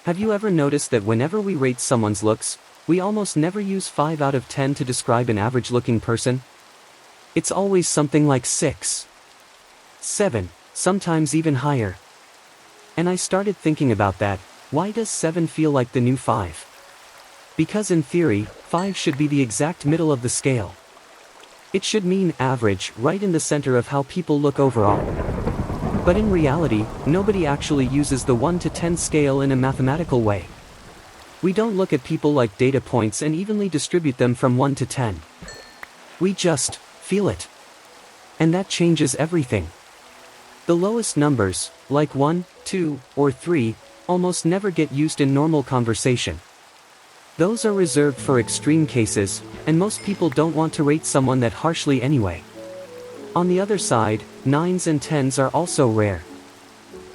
Have you ever noticed that whenever we rate someone's looks, we almost never use 5 out of 10 to describe an average-looking person? It's always something like 6, 7, sometimes even higher. And I started thinking about that. Why does 7 feel like the new 5? Because in theory, 5 should be the exact middle of the scale. It should mean average, right in the center of how people look overall. But in reality, nobody actually uses the 1 to 10 scale in a mathematical way. We don't look at people like data points and evenly distribute them from 1 to 10. We just feel it. And that changes everything. The lowest numbers, like 1, 2, or 3, almost never get used in normal conversation. Those are reserved for extreme cases, and most people don't want to rate someone that harshly anyway. On the other side, 9s and 10s are also rare.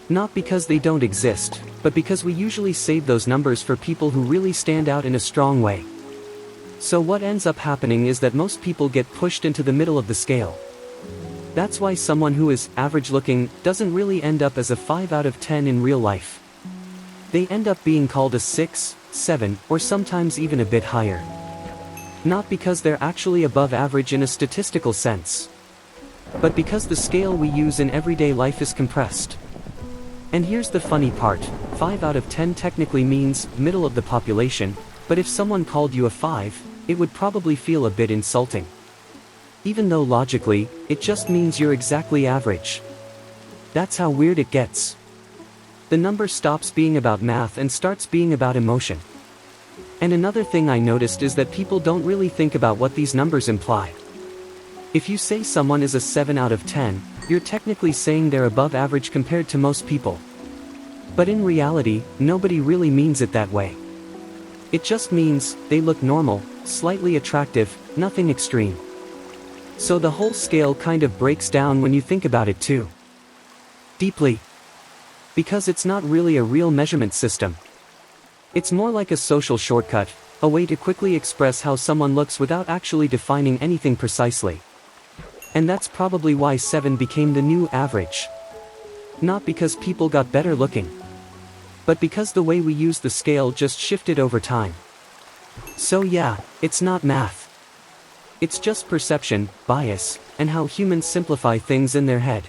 Not because they don't exist, but because we usually save those numbers for people who really stand out in a strong way. So what ends up happening is that most people get pushed into the middle of the scale. That's why someone who is average looking doesn't really end up as a 5 out of 10 in real life. They end up being called a 6, 7, or sometimes even a bit higher. Not because they're actually above average in a statistical sense, but because the scale we use in everyday life is compressed. And here's the funny part, 5 out of 10 technically means middle of the population, but if someone called you a 5, it would probably feel a bit insulting. Even though logically, it just means you're exactly average. That's how weird it gets. The number stops being about math and starts being about emotion. And another thing I noticed is that people don't really think about what these numbers imply. If you say someone is a 7 out of 10, you're technically saying they're above average compared to most people. But in reality, nobody really means it that way. It just means they look normal, slightly attractive, nothing extreme. So the whole scale kind of breaks down when you think about it too deeply. Because it's not really a real measurement system. It's more like a social shortcut, a way to quickly express how someone looks without actually defining anything precisely. And that's probably why 7 became the new average. Not because people got better looking, but because the way we use the scale just shifted over time. So yeah, it's not math. It's just perception, bias, and how humans simplify things in their head.